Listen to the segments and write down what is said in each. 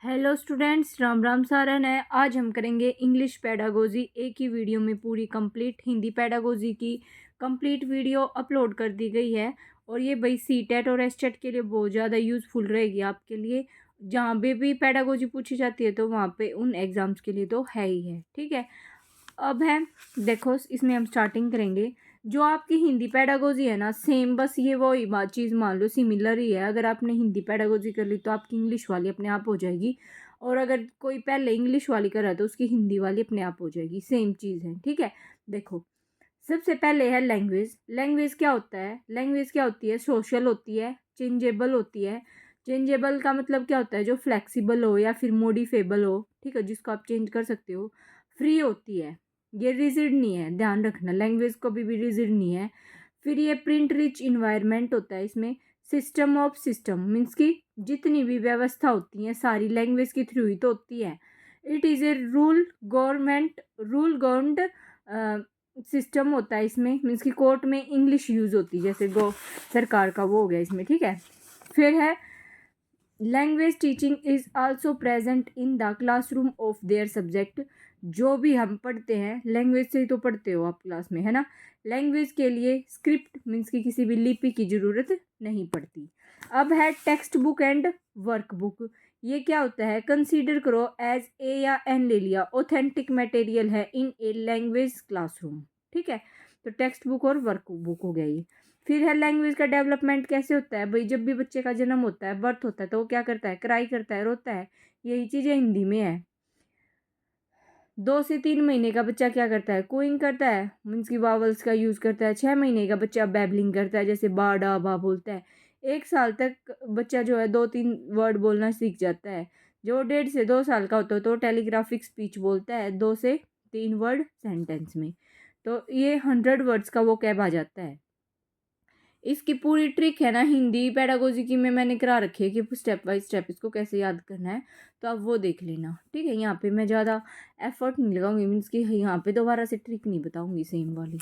Hello students, Ram Ram Saran है। आज हम करेंगे इंग्लिश पेडागोजी। एक ही वीडियो में पूरी कंप्लीट हिंदी पेडागोजी की कंप्लीट वीडियो अपलोड कर दी गई है और ये भाई सीटेट और एसटेट के लिए बहुत ज़्यादा यूज़फुल रहेगी आपके लिए। जहाँ भी पेडागोजी पूछी जाती है तो वहाँ पे उन एग्ज़ाम्स के लिए तो है ही है। ठीक है, अब है देखो, इसमें हम स्टार्टिंग करेंगे। जो आपकी हिंदी पेडागोजी है ना, सेम बस ये वही बात चीज़ मान लो सिमिलर ही है। अगर आपने हिंदी पेडागोजी कर ली तो आपकी इंग्लिश वाली अपने आप हो जाएगी, और अगर कोई पहले इंग्लिश वाली कर रहा है तो उसकी हिंदी वाली अपने आप हो जाएगी। सेम चीज़ है। ठीक है, देखो सबसे पहले है लैंग्वेज। लैंग्वेज क्या होता है? लैंग्वेज क्या होती है? सोशल होती है, चेंजेबल होती है। चेंजेबल का मतलब क्या होता है? जो फ्लेक्सिबल हो या फिर मोडिफेबल हो, ठीक है, जिसको आप चेंज कर सकते हो। फ्री होती है, ये रिजिड नहीं है, ध्यान रखना, लैंग्वेज कभी भी रिजिड नहीं है। फिर ये प्रिंट रिच इन्वायरमेंट होता है इसमें। सिस्टम ऑफ सिस्टम मीन्स की जितनी भी व्यवस्था होती है सारी लैंग्वेज के थ्रू ही तो होती है। It is a rule governed system होता है इसमें, मीन्स की कोर्ट में इंग्लिश यूज़ होती है, जैसे गो सरकार का वो हो गया इसमें। ठीक है, फिर है language teaching is also present in the classroom of their subject. जो भी हम पढ़ते हैं लैंग्वेज से ही तो पढ़ते हो आप क्लास में, है ना। लैंग्वेज के लिए स्क्रिप्ट मीन्स की किसी भी लिपि की ज़रूरत नहीं पड़ती। अब है text book and work book. ये क्या होता है? कंसीडर करो एज ए या एन ले लिया, ऑथेंटिक मटेरियल है इन ए लैंग्वेज क्लासरूम। ठीक है, तो टेक्स्ट बुक और वर्क बुक हो गया ये। फिर है लैंग्वेज का डेवलपमेंट कैसे होता है भाई? जब भी बच्चे का जन्म होता है, बर्थ होता है, तो वो क्या करता है? क्राई करता है, रोता है। यही चीज़ें हिंदी में है। 2 से 3 महीने का बच्चा क्या करता है? कूइंग करता है, मीन्स की वावल्स का यूज़ करता है। 6 महीने का बच्चा बैबलिंग करता है, जैसे बा डा बा बोलता है। 1 साल तक बच्चा जो है 2-3 वर्ड बोलना सीख जाता है। जो 1.5 से 2 साल का होता है तो टेलीग्राफिक स्पीच बोलता है 2 से 3 वर्ड सेंटेंस में। तो ये 100 वर्ड्स का वो कैब आ जाता है। इसकी पूरी ट्रिक है ना हिंदी पेडागोजी की में मैंने करा रखी है कि स्टेप बाय स्टेप इसको कैसे याद करना है, तो आप वो देख लेना। ठीक है, यहाँ पे मैं ज़्यादा एफर्ट नहीं लगाऊंगी, मीन्स कि यहाँ पे दोबारा से ट्रिक नहीं बताऊंगी सेम वाली।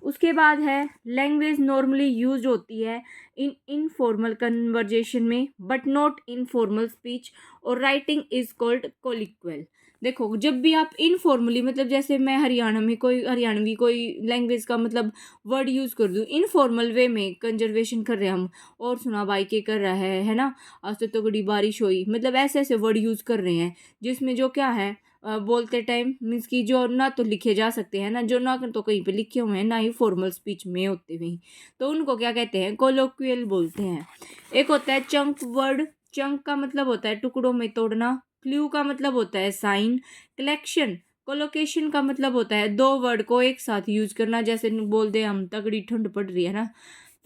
उसके बाद है लैंग्वेज नॉर्मली यूज होती है इन इनफॉर्मल कन्वर्जेशन में बट नॉट इनफॉर्मल स्पीच, और राइटिंग इज कॉल्ड कोलिक्वल। देखो, जब भी आप इनफॉर्मली, मतलब जैसे मैं हरियाणा में कोई हरियाणवी कोई लैंग्वेज का मतलब वर्ड यूज़ कर दूँ इनफॉर्मल वे में, कंजर्वेशन कर रहे हैं हम, और सुना भाई के कर रहा है ना, आज तो तगड़ी बारिश हुई, मतलब ऐसे ऐसे वर्ड यूज़ कर रहे हैं जिसमें जो क्या है बोलते टाइम मीन्स कि जो ना तो लिखे जा सकते हैं ना, जो ना तो कहीं पे लिखे हुए हैं, ना ही फॉर्मल स्पीच में होते हुए, तो उनको क्या कहते हैं? कोलोक्वियल बोलते हैं। एक होता है चंक वर्ड। चंक का मतलब होता है टुकड़ों में तोड़ना। क्लू का मतलब होता है साइन। कलेक्शन कोलोकेशन का मतलब होता है 2 वर्ड को एक साथ यूज करना, जैसे बोल दे हम तगड़ी ठंड पड़ रही है ना।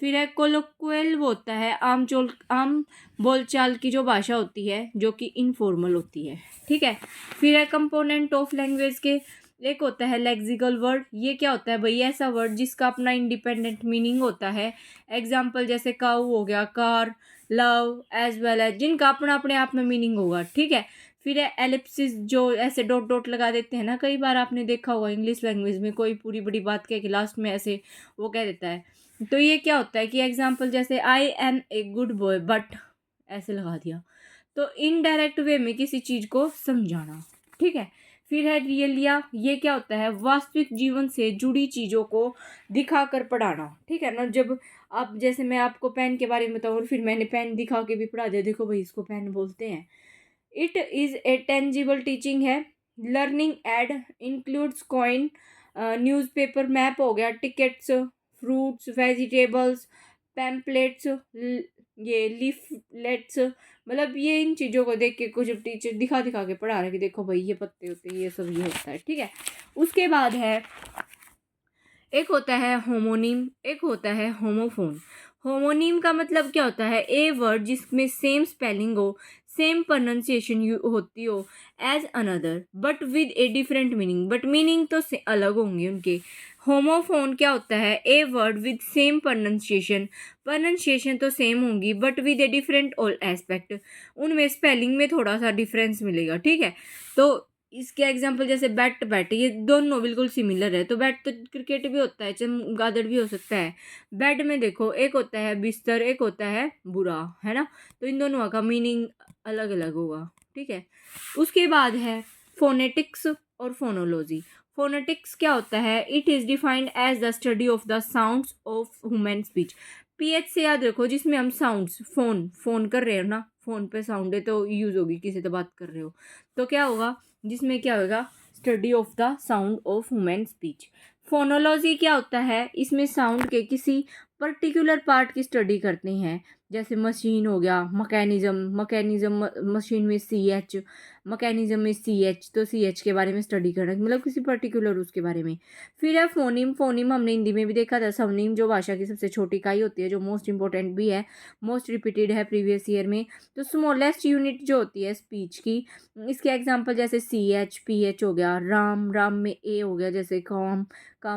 फिर है कोलोक्वल, वो होता है आम बोलचाल की जो भाषा होती है जो कि इनफॉर्मल होती है। ठीक है, फिर है कंपोनेंट ऑफ लैंग्वेज के। एक होता है लेक्सिकल वर्ड। ये क्या होता है भाई? ऐसा वर्ड जिसका अपना इंडिपेंडेंट मीनिंग होता है। एग्जाम्पल जैसे काऊ हो गया, car, love, as well as, जिनका अपना अपने आप में मीनिंग होगा। ठीक है, फिर है एलिप्सिस, जो ऐसे डॉट डॉट लगा देते हैं ना, कई बार आपने देखा होगा इंग्लिश लैंग्वेज में कोई पूरी बड़ी बात कह के लास्ट में ऐसे वो कह देता है। तो ये क्या होता है कि एग्जाम्पल जैसे I am a good boy but, ऐसे लगा दिया, तो इनडायरेक्ट वे में किसी चीज़ को समझाना। ठीक है, फिर है रियलिया। ये क्या होता है? वास्तविक जीवन से जुड़ी चीज़ों को दिखाकर पढ़ाना। ठीक है ना, जब आप जैसे मैं आपको पेन के बारे में बताऊँ और फिर मैंने पेन दिखा के भी पढ़ा दिया, देखो भाई इसको पेन बोलते हैं। It is a tangible teaching है। Learning aid includes coin, newspaper, map हो गया, टिकट्स, फ्रूट्स, वेजिटेबल्स, पैम्पलेट्स, ये लीफलेट्स, मतलब ये इन चीज़ों को देख के कुछ टीचर दिखा दिखा के पढ़ा रहे कि देखो भाई ये पत्ते होते हैं, ये सब ये होता है। ठीक है, उसके बाद है एक होता है होमोनिम, एक होता है होमोफोन। होमोनिम का मतलब क्या होता है? ए वर्ड जिसमें सेम स्पेलिंग हो, सेम प्रोनाउंसिएशन होती हो as another but with a different meaning, but meaning तो अलग होंगे उनके। होमोफोन क्या होता है? A word with same pronunciation, pronunciation तो सेम होंगी but with a different all aspect, उनमें स्पेलिंग में थोड़ा सा डिफरेंस मिलेगा। ठीक है, तो इसके एग्जाम्पल जैसे बैट बैट, ये दोनों बिल्कुल सिमिलर है। तो बैट तो क्रिकेट भी होता है, चमगादड़ भी हो सकता है। बेड में देखो, एक होता है बिस्तर, एक होता है बुरा, है ना, तो इन दोनों का मीनिंग अलग अलग होगा। ठीक है। उसके बाद है फोनेटिक्स और फोनोलॉजी। फोनेटिक्स क्या होता है? It is defined as the study of the sounds of human speech. PH से याद रखो, जिसमें हम साउंड्स, फोन कर रहे हो ना, फोन पे साउंड है तो यूज़ होगी, किसी से बात कर रहे हो तो क्या होगा, जिसमें क्या होगा, study of the sound of human speech. Phonology क्या होता है? इसमें साउंड के किसी पर्टिकुलर पार्ट की स्टडी करते हैं, जैसे मशीन हो गया, मैकेनिज्म मशीन में CH, मैकेनिज्म में CH, तो CH के बारे में स्टडी करना, मतलब किसी पर्टिकुलर उसके बारे में। फिर है फोनिम। फोनिम हमने हिंदी में भी देखा था, सवनिम जो भाषा की सबसे छोटी इकाई होती है, जो मोस्ट इंपॉर्टेंट भी है, मोस्ट रिपीटेड है प्रीवियस ईयर में। तो स्मॉलेस्ट यूनिट जो होती है स्पीच की, इसके एग्जांपल जैसे CH, PH हो गया, राम में A हो गया, जैसे काम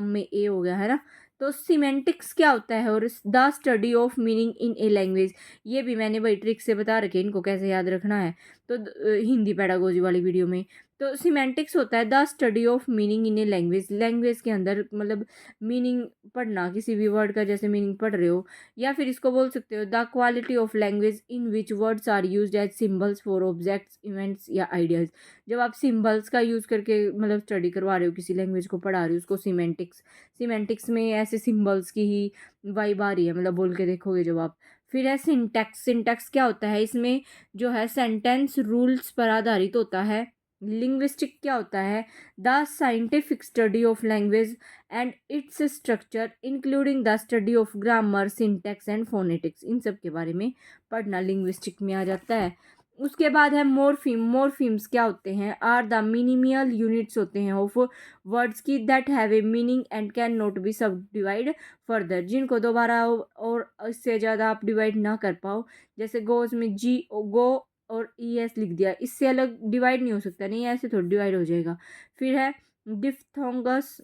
में A हो गया, है ना। तो सिमेंटिक्स क्या होता है? और the study of meaning in a language, ये भी मैंने भाई ट्रिक से बता रखे इनको कैसे याद रखना है, तो हिंदी पेडागोजी वाली वीडियो में। तो सिमेंटिक्स होता है the study of meaning in a language, language के अंदर मतलब मीनिंग पढ़ना, किसी भी वर्ड का जैसे मीनिंग पढ़ रहे हो, या फिर इसको बोल सकते हो the quality of language in which words are used as symbols for objects, events या आइडियाज। जब आप सिंबल्स का यूज़ करके मतलब स्टडी करवा रहे हो, किसी लैंग्वेज को पढ़ा रहे हो, उसको सीमेंटिक्स में ऐसे सिंबल्स की ही वाइब आ रही है, मतलब बोल के देखोगे जब आप। फिर है सिंटैक्स। सिंटैक्स क्या होता है? इसमें जो है सेंटेंस रूल्स पर आधारित होता है। लिंग्विस्टिक क्या होता है? The scientific study of language and its structure including the study of grammar, syntax and phonetics, इन सब के बारे में पढ़ना लिंग्विस्टिक में आ जाता है। उसके बाद है मोरफीम। मोरफीम्स क्या होते हैं? आर द मिनिमल यूनिट्स होते हैं ऑफ वर्ड्स की that have a meaning and can not be सब डिवाइड फर्दर, जिनको दोबारा और इससे ज़्यादा आप डिवाइड ना कर पाओ। जैसे गोज में गो और ES लिख दिया, इससे अलग डिवाइड नहीं हो सकता, नहीं ऐसे थोड़ा डिवाइड हो जाएगा। फिर है diphthongs.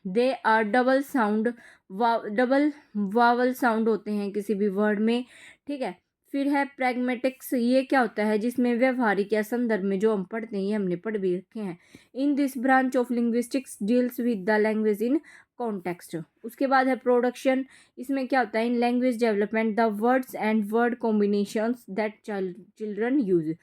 They are double vowel sound होते हैं किसी भी वर्ड में, ठीक है। फिर है प्रैग्मेटिक्स। ये क्या होता है? जिसमें व्यवहारिक या संदर्भ में जो हम पढ़ते हैं, ये हमने पढ़ भी रखे हैं। In this branch of linguistics deals with the language in context. उसके बाद है प्रोडक्शन। इसमें क्या होता है? In language development the words and word combinations that children use.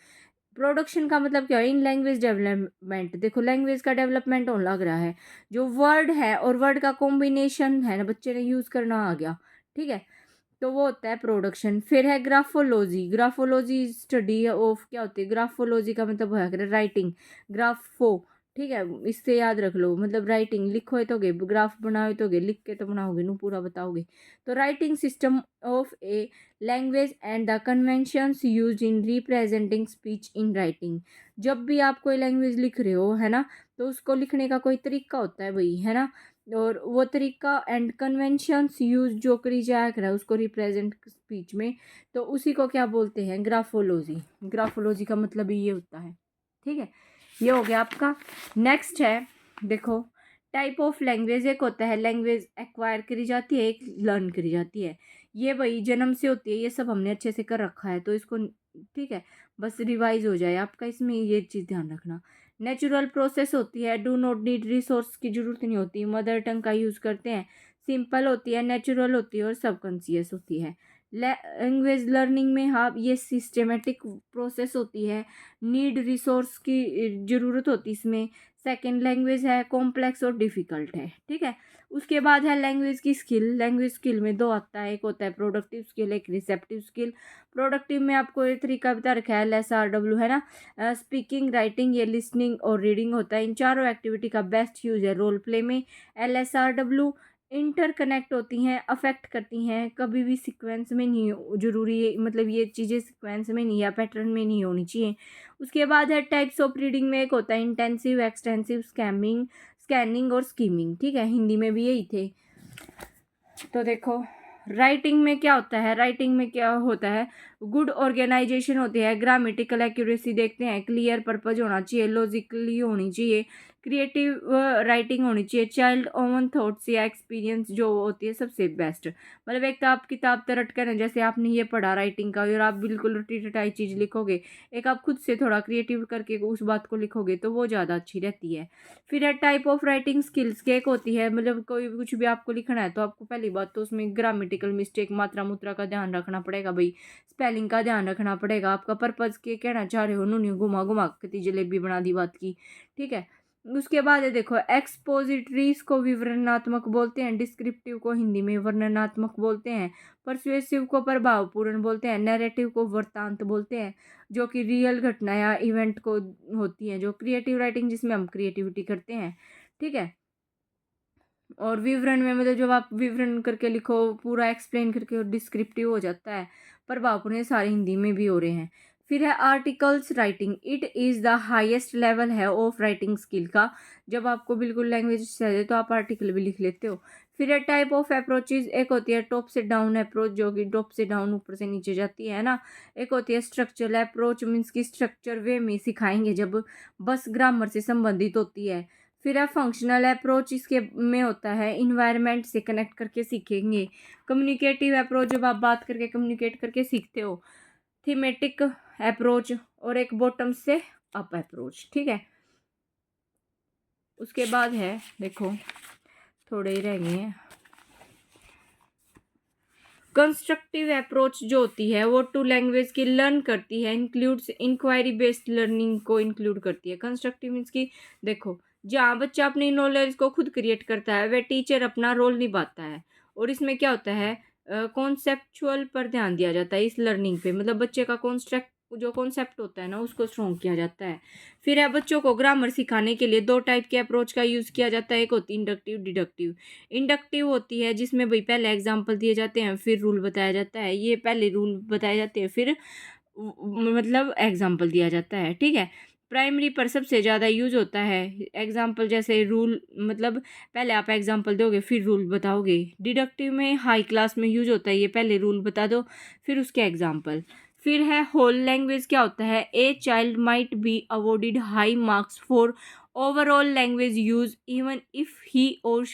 Production का मतलब क्या है? इन लैंग्वेज डेवलपमेंट, देखो लैंग्वेज का डेवलपमेंट होने लग रहा है, जो वर्ड है और वर्ड का कॉम्बिनेशन है ना, बच्चे ने यूज़ करना आ गया, ठीक है, तो वो होता है प्रोडक्शन। फिर है ग्राफोलॉजी। ग्राफोलॉजी स्टडी ऑफ क्या होती है? ग्राफोलॉजी का मतलब है राइटिंग, ग्राफो, ठीक है, इससे याद रख लो, मतलब राइटिंग, लिखो तो गे, ग्राफ बनाओ तो गे, लिख के तो बनाओगे नू, पूरा बताओगे। तो writing system of a language and the conventions used in representing speech in writing. जब भी आप कोई लैंग्वेज लिख रहे हो, है ना, तो उसको लिखने का कोई तरीका होता है भाई, है ना, और वो तरीका एंड कन्वेंशंस यूज जो करी जाया करा उसको रिप्रेजेंट स्पीच में, तो उसी को क्या बोलते हैं? ग्राफोलॉजी। ग्राफोलॉजी का मतलब ही ये होता है, ठीक है। ये हो गया आपका। नेक्स्ट है, देखो टाइप ऑफ लैंग्वेज। एक होता है लैंग्वेज एक्वायर करी जाती है, एक लर्न करी जाती है। ये भाई जन्म से होती है, ये सब हमने अच्छे से कर रखा है, तो इसको ठीक है बस रिवाइज हो जाए आपका, इसमें ये चीज़ ध्यान रखना। नेचुरल प्रोसेस होती है, डू नॉट नीड रिसोर्स की जरूरत नहीं होती, मदर टंग का यूज़ करते हैं। सिंपल होती है, नेचुरल होती है और सबकॉन्शियस होती है। लैंग्वेज लर्निंग में हाँ ये सिस्टेमेटिक प्रोसेस होती है, नीड रिसोर्स की ज़रूरत होती है इसमें। सेकेंड लैंग्वेज है कॉम्प्लेक्स और डिफ़िकल्ट है, ठीक है। उसके बाद है लैंग्वेज की स्किल। लैंग्वेज स्किल में दो आता है, एक होता है प्रोडक्टिव स्किल, एक रिसेप्टिव स्किल। प्रोडक्टिव में आपको एक तरीका बता रखा है, LSRW, है ना, स्पीकिंग, राइटिंग, ये लिसनिंग और रीडिंग होता है। इन चारों एक्टिविटी का बेस्ट यूज है रोल प्ले में। LSRW इंटरकनेक्ट होती हैं, अफेक्ट करती हैं, कभी भी सीक्वेंस में नहीं जरूरी है, मतलब ये चीज़ें सीक्वेंस में नहीं या पैटर्न में नहीं होनी चाहिए। उसके बाद है टाइप्स ऑफ रीडिंग में, एक होता है इंटेंसिव, एक्सटेंसिव, स्कैनिंग और स्कीमिंग, ठीक है, हिंदी में भी यही थे। तो देखो राइटिंग में क्या होता है? राइटिंग में क्या होता है? गुड ऑर्गेनाइजेशन होती है, ग्रामेटिकल एक्यूरेसी देखते हैं, क्लियर पर्पज होना चाहिए, लॉजिकली होनी चाहिए, क्रिएटिव राइटिंग होनी चाहिए, चाइल्ड ओवन थॉट्स या एक्सपीरियंस जो होती है सबसे बेस्ट। मतलब एक तो आप किताब तो रट कर जैसे आपने ये पढ़ा राइटिंग का और आप बिल्कुल रटी रटाई चीज़ लिखोगे, एक आप खुद से थोड़ा क्रिएटिव करके उस बात को लिखोगे तो वो ज़्यादा अच्छी रहती है। फिर है टाइप ऑफ राइटिंग स्किल्स की एक होती है, मतलब कोई भी कुछ भी आपको लिखना है तो आपको पहली बात तो उसमें ग्रामेटिकल मिस्टेक, मात्रा मुद्रा का ध्यान रखना पड़ेगा भाई, स्पेलिंग का ध्यान रखना पड़ेगा, आपका पर्पज़ के कहना चाह रहे हो, उन्होंने घुमा घुमा के जलेबी बना दी बात की, ठीक है। उसके बाद है देखो एक्सपोजिटरीज को विवरणात्मक बोलते हैं, डिस्क्रिप्टिव को हिंदी में वर्णनात्मक बोलते हैं, परसुएसिव को प्रभावपूर्ण बोलते हैं, नैरेटिव को वृत्तांत बोलते हैं, जो कि रियल घटना या इवेंट को होती है, जो क्रिएटिव राइटिंग जिसमें हम क्रिएटिविटी करते हैं, ठीक है। और विवरण में मतलब जब आप विवरण करके लिखो पूरा एक्सप्लेन करके, और डिस्क्रिप्टिव हो जाता है, प्रभावपूर्ण, सारे हिंदी में भी हो रहे हैं। फिर है articles writing, it is the highest level है ऑफ राइटिंग स्किल का, जब आपको बिल्कुल लैंग्वेज चाहिए तो आप आर्टिकल भी लिख लेते हो। फिर है टाइप ऑफ अप्रोचेज, एक होती है टॉप से डाउन अप्रोच जो कि टॉप से डाउन ऊपर से नीचे जाती है ना, एक होती है स्ट्रक्चरल अप्रोच, मीन्स की स्ट्रक्चर वे में सिखाएंगे जब बस ग्रामर से संबंधित होती है। फिर है फंक्शनल अप्रोच, इसके में होता है इन्वायरमेंट से कनेक्ट करके सीखेंगे। कम्युनिकेटिव अप्रोच, जब आप बात करके कम्युनिकेट करके सीखते हो। थीमेटिक अप्रोच, और एक बॉटम से अप अप्रोच, ठीक है। उसके बाद है देखो थोड़े ही रह गए हैं, कंस्ट्रक्टिव अप्रोच जो होती है वो टू लैंग्वेज की लर्न करती है, इंक्लूड्स इंक्वायरी बेस्ड लर्निंग को इंक्लूड करती है। कंस्ट्रक्टिव मीन्स की देखो जहाँ बच्चा अपनी नॉलेज को खुद क्रिएट करता है वह टीचर अपना रोल निभाता है, और इसमें क्या होता है कॉन्सेप्चुअल पर ध्यान दिया जाता है इस लर्निंग पे, मतलब बच्चे का कॉन्स्ट्रक्ट जो कॉन्सेप्ट होता है ना उसको स्ट्रॉन्ग किया जाता है। फिर है बच्चों को ग्रामर सिखाने के लिए दो टाइप के अप्रोच का यूज़ किया जाता है, एक होती है इंडक्टिव, डिडक्टिव। इंडक्टिव होती है जिसमें भाई पहले एग्जाम्पल दिए जाते हैं फिर रूल बताया जाता है, ये पहले रूल बताए जाते हैं फिर मतलब एग्जाम्पल दिया जाता है, ठीक है। प्राइमरी पर सबसे ज़्यादा यूज होता है एग्जाम्पल, जैसे रूल मतलब पहले आप एग्जाम्पल दोगे फिर रूल बताओगे। डिडक्टिव में हाई क्लास में यूज होता है, ये पहले रूल बता दो फिर उसके एग्जाम्पल। फिर है होल लैंग्वेज, क्या होता है a child might be awarded high marks for overall language use even if he और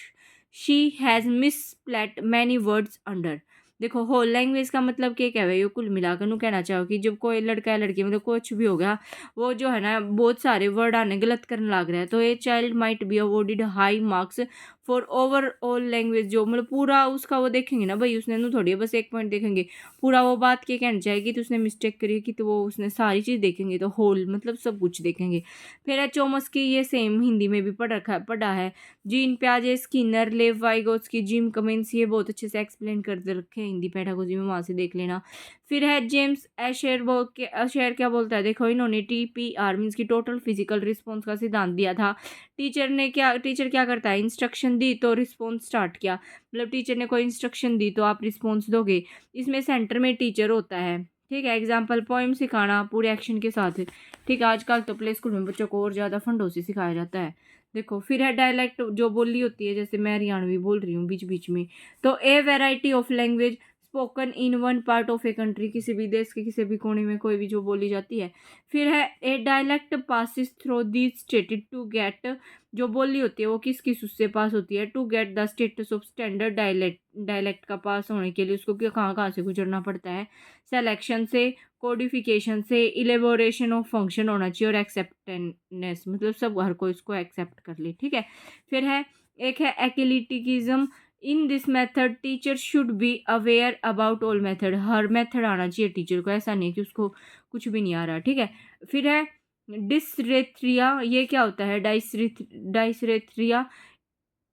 she has misspelt many words under. देखो होल लैंग्वेज का मतलब क्या है भाई, कुल मिलाकर नु कहना चाहो कि जब कोई लड़का है लड़की मतलब कुछ भी हो गया वो जो है ना बहुत सारे वर्ड आने गलत करने लग रहा है, तो ये child might be awarded high marks for overall language, जो मतलब पूरा उसका वो देखेंगे ना भाई, उसने थोड़ी है बस एक पॉइंट देखेंगे, पूरा वो बात क्या कहना चाहेगी तो उसने मिस्टेक करी कि तो वो उसने सारी चीज़ देखेंगे, तो होल मतलब सब कुछ देखेंगे। फिर है चोमस की, ये सेम हिंदी में भी पढ़ा है। जीन पियाजे, Skinner, Lev Vygotsky, Jim Cummins, ये बहुत अच्छे से एक्सप्लेन कर दे रखे हैं हिंदी पेडागोजी में, वहाँ से देख लेना। फिर है जेम्स एशेर क्या बोलता है, देखो इन्होंने TPR मीन्स की टोटल फिजिकल रिस्पॉन्स का सिद्धांत दिया था। टीचर क्या करता है, इंस्ट्रक्शन दी तो रिस्पॉन्स स्टार्ट किया, मतलब टीचर ने कोई इंस्ट्रक्शन दी तो आप रिस्पॉन्स दोगे, इसमें सेंटर में टीचर होता है, ठीक है। एग्जाम्पल पोइम सिखाना पूरे एक्शन के साथ, ठीक है। आजकल तो प्ले स्कूल में बच्चों को और ज़्यादा फंडों से सिखाया जाता है। देखो फिर है डायलेक्ट, जो बोली होती है, जैसे मैं हरियाणवी बोल रही हूँ बीच बीच में, तो a variety of language spoken in one part of a country, किसी भी देश के किसी भी कोने में कोई भी जो बोली जाती है। फिर है a dialect passes through these stated to get, जो बोली होती है वो किस किस उससे पास होती है, to get the status of standard dialect का पास होने के लिए उसको कहाँ कहाँ से गुजरना पड़ता है, सेलेक्शन से, कोडिफिकेशन से, इलेबोरेशन ऑफ फंक्शन होना चाहिए, और एक्सेप्टेंस मतलब सब हर कोई इसको एक्सेप्ट कर ले, ठीक है। फिर है एक है eclecticism, in this method teacher should be aware about all method, हर मेथड आना चाहिए टीचर को, ऐसा नहीं है कि उसको कुछ भी नहीं आ रहा, ठीक है। फिर है डिसरेथ्रिया, ये क्या होता है dysarthria,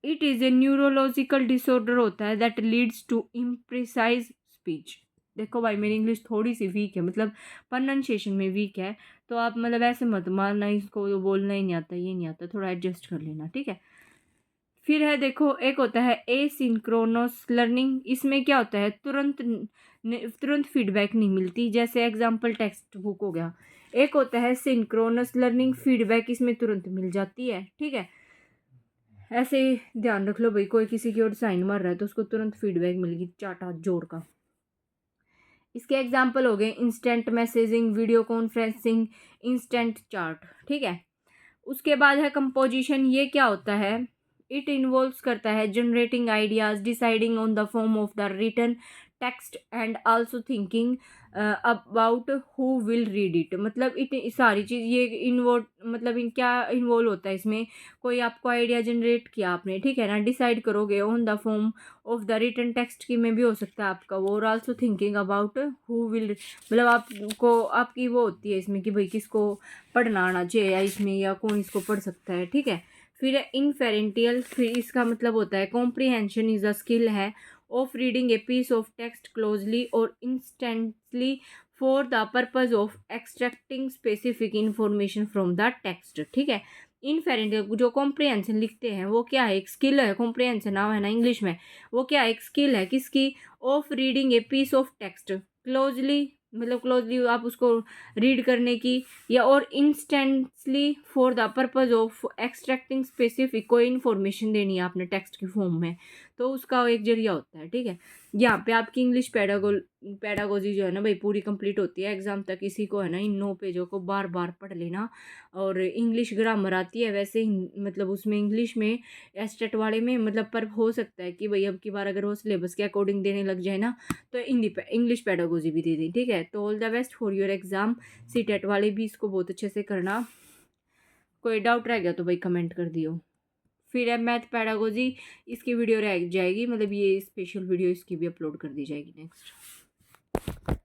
it is a neurological disorder होता है that leads to imprecise speech. देखो भाई मेरी इंग्लिश थोड़ी सी वीक है, मतलब प्रोनाउंसिएशन में वीक है, तो आप मतलब ऐसे मत मारना इसको जो बोलना ही नहीं आता ये नहीं आता, थोड़ा एडजस्ट कर लेना, ठीक है। फिर है देखो एक होता है एसिंक्रोनस लर्निंग, इसमें क्या होता है तुरंत फीडबैक नहीं मिलती, जैसे एग्जांपल टेक्स्ट बुक हो गया। एक होता है सिंक्रोनस लर्निंग, फीडबैक इसमें तुरंत मिल जाती है, ठीक है। ऐसे ही ध्यान रख लो भाई, कोई किसी की ओर साइन मार रहा है तो उसको तुरंत फीडबैक मिलेगी चाटा जोर का। इसके एग्जांपल हो गए instant messaging, video conferencing, instant chart, ठीक है। उसके बाद है कंपोजिशन। ये क्या होता है? इट इन्वॉल्व्स करता है generating ideas, deciding on the form of the written text and also thinking about who will read it. मतलब इट सारी चीज़ ये इन्वॉल्व, मतलब इन क्या इन्वॉल्व होता है इसमें? कोई आपको आइडिया जनरेट किया आपने, ठीक है ना, डिसाइड करोगे on the form of the written text की में भी हो सकता है आपका वो, और also thinking about who will, मतलब आपको आपकी वो होती है इसमें कि भाई किसको पढ़ना आना चाहिए या इसमें, या कौन इसको पढ़ सकता है, ठीक है। फिर इनफेरेंटियल, फिर इसका मतलब होता है कॉम्प्रीहेंशन इज अ स्किल है of reading a piece of text closely और instantly for the purpose of extracting specific information from the text, ठीक है। इनफेरेंटियल जो कॉम्प्रीहेंशन लिखते हैं वो क्या है? एक स्किल है। कॉम्प्रीहेंशन नाम है ना इंग्लिश में, वो क्या है? एक स्किल है। किसकी? Of reading a piece of text closely, मतलब क्लोजली आप उसको रीड करने की, या और instantly for the purpose of extracting specific, कोई इन्फॉर्मेशन देनी है आपने टेक्स्ट की फॉर्म में, तो उसका एक जरिया होता है, ठीक है। यहाँ पे आपकी इंग्लिश पैडागोजी जो है ना भाई पूरी कंप्लीट होती है। एग्जाम तक इसी को है ना, इन 9 पेजों को बार बार पढ़ लेना। और इंग्लिश ग्रामर आती है वैसे मतलब उसमें इंग्लिश में एस्टेट वाले में, मतलब पर हो सकता है कि भाई अब की बार अगर वो सिलेबस के अकॉर्डिंग देने लग जाए ना तो इंग्लिश पैडागोजी भी दे दी, ठीक है। तो all the best for your exam. CTET वाले भी इसको बहुत अच्छे से करना। कोई डाउट रह गया तो भाई कमेंट कर दियो। फिर है मैथ पैडागोजी, इसकी वीडियो रह जाएगी, मतलब ये स्पेशल वीडियो इसकी भी अपलोड कर दी जाएगी नेक्स्ट।